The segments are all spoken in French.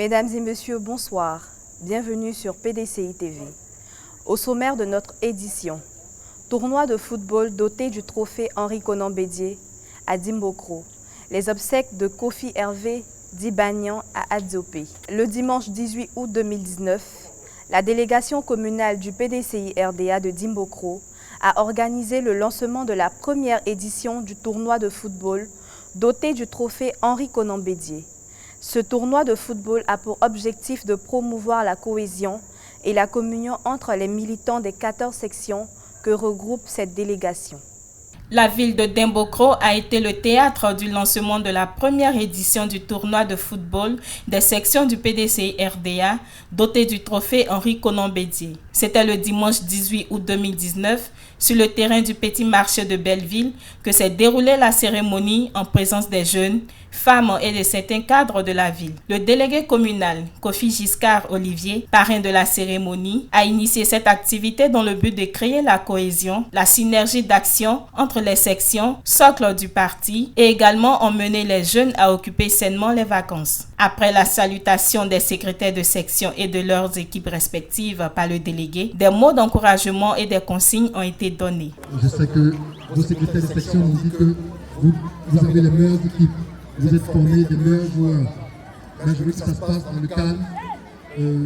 Mesdames et messieurs, bonsoir. Bienvenue sur PDCI TV. Au sommaire de notre édition, tournoi de football doté du trophée Henri Konan Bédié à Dimbokro. Les obsèques de Kofi Hervé Dibagnan à Adzopé. Le dimanche 18 août 2019, la délégation communale du PDCI RDA de Dimbokro a organisé le lancement de la première édition du tournoi de football doté du trophée Henri Konan Bédié. Ce tournoi de football a pour objectif de promouvoir la cohésion et la communion entre les militants des 14 sections que regroupe cette délégation. La ville de Dimbokro a été le théâtre du lancement de la première édition du tournoi de football des sections du PDCI RDA doté du trophée Henri Konan Bédié. C'était le dimanche 18 août 2019 sur le terrain du Petit Marché de Belleville que s'est déroulée la cérémonie en présence des jeunes, femmes et de certains cadres de la ville. Le délégué communal, Kofi Giscard Olivier, parrain de la cérémonie, a initié cette activité dans le but de créer la cohésion, la synergie d'action entre les sections, socle du parti, et également emmener les jeunes à occuper sainement les vacances. Après la salutation des secrétaires de section et de leurs équipes respectives par le délégué, des mots d'encouragement et des consignes ont été donnés. Je sais que vos secrétaires de section nous disent que vous avez les meilleures équipes. Vous êtes formés des meilleurs joueurs. Mais je veux que ça se passe dans le calme,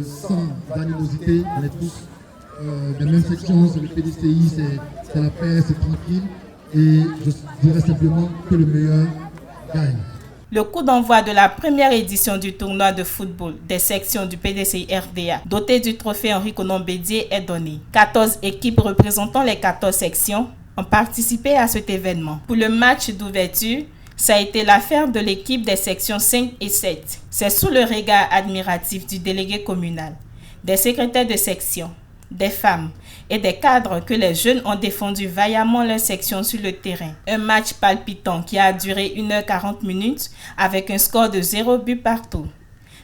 sans animosité. On est tous des mêmes sections, c'est le PDCI, c'est la paix, c'est tranquille. Et je dirais simplement que le meilleur gagne. Le coup d'envoi de la première édition du tournoi de football des sections du PDCI RDA, doté du trophée Henri Konan Bédié, est donné. 14 équipes représentant les 14 sections ont participé à cet événement. Pour le match d'ouverture, ça a été l'affaire de l'équipe des sections 5 et 7. C'est sous le regard admiratif du délégué communal, des secrétaires de section, des femmes et des cadres que les jeunes ont défendu vaillamment leur section sur le terrain. Un match palpitant qui a duré 1h40 avec un score de 0 but partout.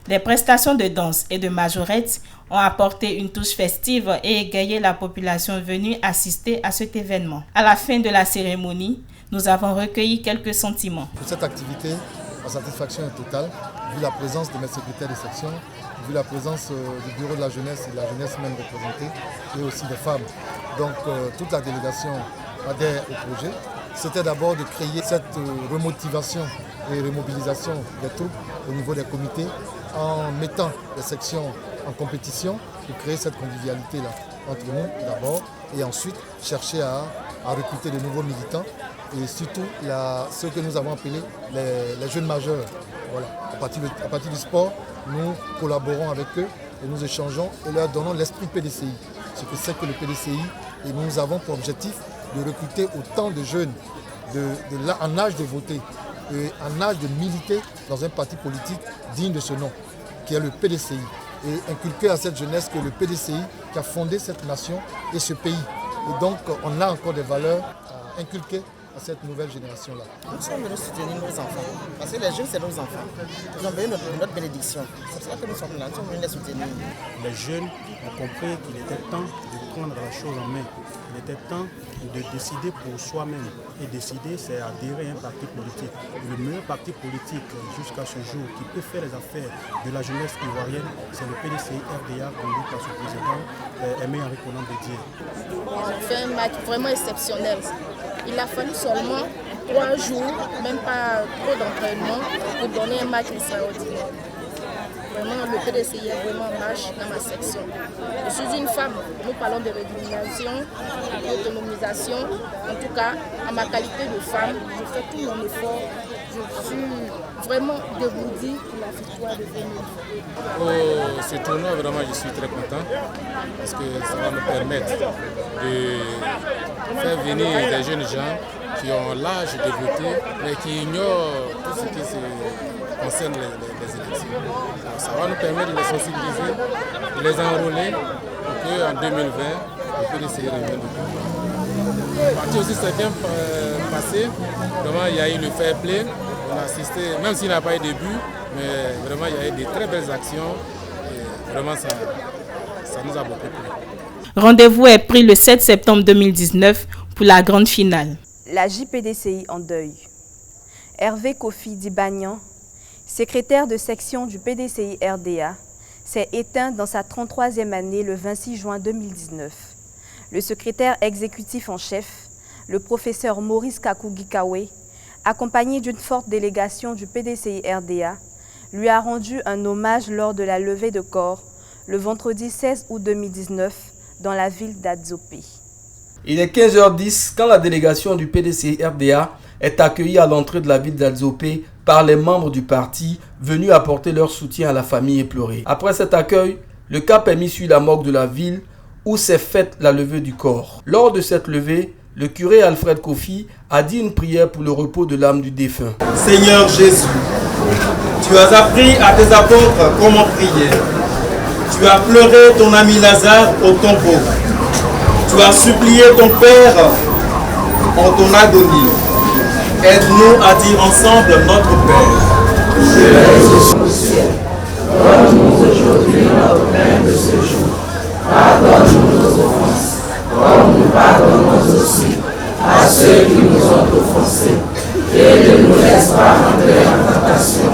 Les prestations de danse et de majorette ont apporté une touche festive et égayé la population venue assister à cet événement. À la fin de la cérémonie, nous avons recueilli quelques sentiments. Pour cette activité, la satisfaction est totale, vu la présence de mes secrétaires de section, vu la présence du bureau de la jeunesse et de la jeunesse même représentée, et aussi des femmes. Donc toute la délégation adhère au projet. C'était d'abord de créer cette remotivation et remobilisation des troupes au niveau des comités en mettant les sections en compétition pour créer cette convivialité-là entre nous d'abord et ensuite chercher à recruter de nouveaux militants et surtout ceux que nous avons appelés les jeunes majeurs. Voilà. À partir du sport, nous collaborons avec eux et nous échangeons et leur donnons l'esprit PDCI, ce que c'est que le PDCI, et nous avons pour objectif de recruter autant de jeunes en âge de voter et en âge de militer dans un parti politique digne de ce nom, qui est le PDCI, et inculquer à cette jeunesse que le PDCI qui a fondé cette nation et ce pays. Et donc on a encore des valeurs à inculquer à cette nouvelle génération-là. Nous sommes venus soutenir nos enfants, parce que les jeunes, c'est nos enfants. Ils ont besoin de notre bénédiction. C'est pour ça que nous sommes là, nous sommes venus les soutenir. Les jeunes ont compris qu'il était temps de prendre la chose en main. Il était temps de décider pour soi-même. Et décider, c'est adhérer à un parti politique. Le meilleur parti politique jusqu'à ce jour qui peut faire les affaires de la jeunesse ivoirienne, c'est le PDCI RDA conduit par son président Aimé Henri Konan Bédié. Ils ont fait un match vraiment exceptionnel. Il a fallu seulement 3 jours, même pas trop d'entraînement, pour donner un match extraordinaire. Vraiment, le PDCI est vraiment en marche dans ma section. Je suis une femme, nous parlons de rémunération, d'autonomisation. En tout cas, à ma qualité de femme, je fais tout mon effort. Je suis vraiment dégourdie pour la victoire de 2020. Ce tournoi, vraiment, je suis très content parce que ça va me permettre de faire venir des jeunes gens qui ont l'âge de voter, mais qui ignorent tout ce qui concerne les élections. Donc, ça va nous permettre de les sensibiliser, de les enrôler pour qu'en 2020, le PDCI revienne du pouvoir. Le parti aussi s'est bien passé. Vraiment, il y a eu le fair play. On a assisté, même s'il n'y a pas eu de but, mais vraiment, il y a eu de très belles actions. Et vraiment, ça nous a beaucoup plu. Rendez-vous est pris le 7 septembre 2019 pour la grande finale. La JPDCI en deuil. Hervé Kofi Dibagnan, secrétaire de section du PDCI RDA, s'est éteint dans sa 33e année le 26 juin 2019. Le secrétaire exécutif en chef, le professeur Maurice Kakou-Gikawe, accompagné d'une forte délégation du PDCI RDA, lui a rendu un hommage lors de la levée de corps le vendredi 16 août 2019 dans la ville d'Adzopé. Il est 15h10 quand la délégation du PDCI RDA est accueillie à l'entrée de la ville d'Adzopé par les membres du parti venus apporter leur soutien à la famille éplorée. Après cet accueil, le cap est mis sur la morgue de la ville où s'est faite la levée du corps. Lors de cette levée, le curé Alfred Kofi a dit une prière pour le repos de l'âme du défunt. Seigneur Jésus, tu as appris à tes apôtres comment prier. Tu as pleuré ton ami Lazare au tombeau. Tu as supplié ton Père en ton agonie. Aide-nous à dire ensemble notre Père. Je es au ciel. Donne-nous aujourd'hui notre pain de ce jour. Pardonne-nous nos offenses, comme nous pardonnons aussi à ceux qui nous ont offensés. Et ne nous laisse pas entrer en tentation,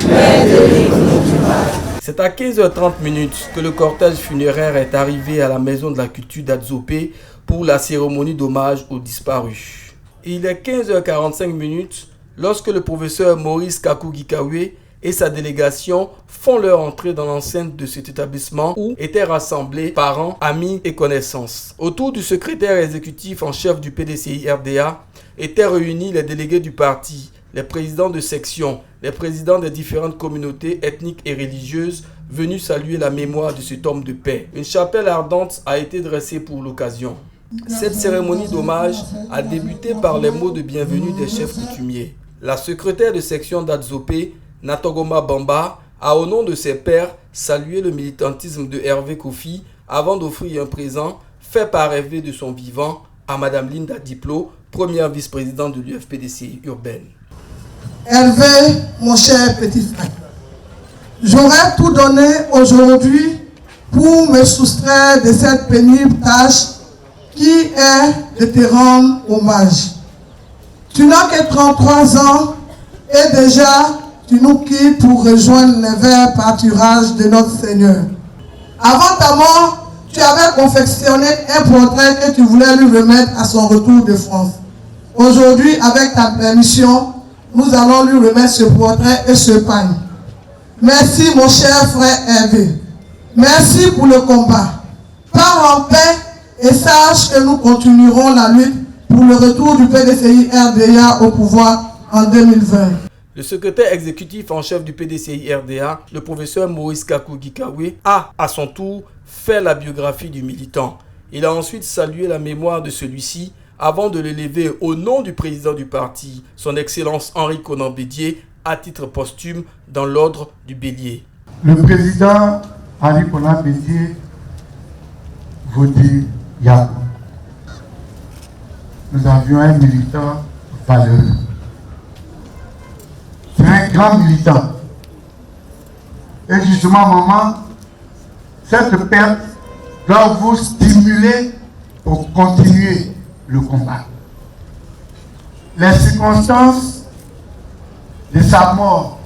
mais délivre-nous du mal. C'est à 15h30 que le cortège funéraire est arrivé à la maison de la culture d'Adzopé pour la cérémonie d'hommage aux disparus. Il est 15h45 lorsque le professeur Maurice Kakou-Gikawe et sa délégation font leur entrée dans l'enceinte de cet établissement où étaient rassemblés parents, amis et connaissances. Autour du secrétaire exécutif en chef du PDCI RDA étaient réunis les délégués du parti, les présidents de section, les présidents des différentes communautés ethniques et religieuses venus saluer la mémoire de cet homme de paix. Une chapelle ardente a été dressée pour l'occasion. Cette cérémonie d'hommage a débuté par les mots de bienvenue des chefs coutumiers. La secrétaire de section d'Adzopé, Natogoma Bamba, a au nom de ses pairs salué le militantisme de Hervé Kofi avant d'offrir un présent fait par Hervé de son vivant à Madame Linda Diplo, première vice-présidente de l'UFPDCI urbaine. Hervé, mon cher petit frère, j'aurais tout donné aujourd'hui pour me soustraire de cette pénible tâche qui est de te rendre hommage. Tu n'as que 33 ans et déjà tu nous quittes pour rejoindre les verts pâturages de notre Seigneur. Avant ta mort, tu avais confectionné un portrait que tu voulais lui remettre à son retour de France. Aujourd'hui, avec ta permission, nous allons lui remettre ce portrait et ce pagne. Merci mon cher frère Hervé. Merci pour le combat. Pars en paix et sache que nous continuerons la lutte pour le retour du PDCI RDA au pouvoir en 2020. Le secrétaire exécutif en chef du PDCI RDA, le professeur Maurice Kakou-Gikawe, a à son tour fait la biographie du militant. Il a ensuite salué la mémoire de celui-ci avant de l'élever au nom du président du parti, son Excellence Henri Konan Bédié, à titre posthume dans l'ordre du Bélier. Le président Henri Konan Bédié vous dit Yahoo. Nous avions un militant valeureux. C'est un grand militant. Et justement, maman, cette perte doit vous stimuler pour continuer le combat. Les circonstances de sa mort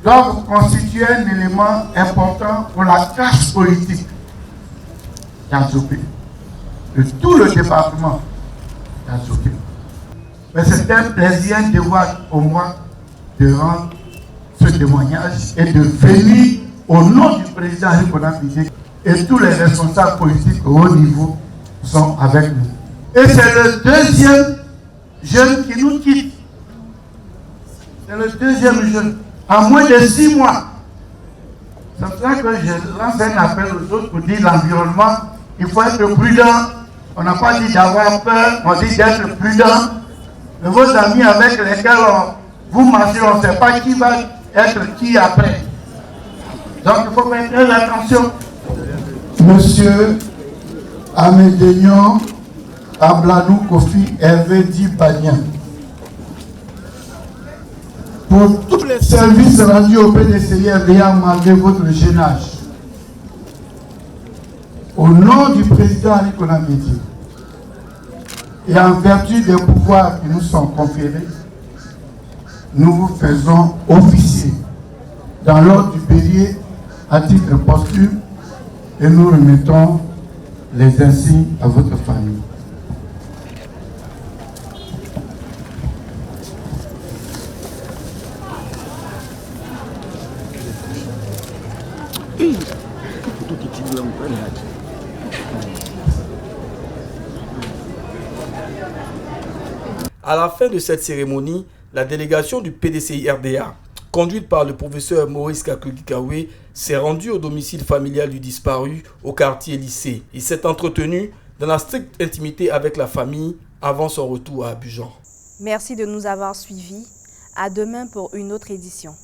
doivent constituer un élément important pour la classe politique d'Adzopé, de tout le département d'Adzopé. Mais c'est un plaisir, un devoir pour moi de rendre ce témoignage et de venir au nom du président Henri Konan Bédié et tous les responsables politiques au haut niveau sont avec nous. Et c'est le deuxième jeune qui nous quitte. C'est le deuxième jeune. En moins de 6 mois. C'est pour ça que je lance un appel aux autres pour dire l'environnement, il faut être prudent. On n'a pas dit d'avoir peur, on dit d'être prudent. De vos amis avec lesquels vous marchez, on ne sait pas qui va être qui après. Donc il faut faire très attention. Monsieur Amédénion Ablanou Kofi Hervé Dibagnan, pour tous les services rendus au PDCI RDA malgré votre jeune âge, au nom du président Henri Konan Bédié et en vertu des pouvoirs qui nous sont conférés, nous vous faisons officier dans l'ordre du bélier à titre posthume et nous remettons les insignes à votre famille. À la fin de cette cérémonie, la délégation du PDCI RDA, conduite par le professeur Maurice Kakugikawe, s'est rendue au domicile familial du disparu au quartier lycée. Il s'est entretenu dans la stricte intimité avec la famille avant son retour à Abidjan. Merci de nous avoir suivis. À demain pour une autre édition.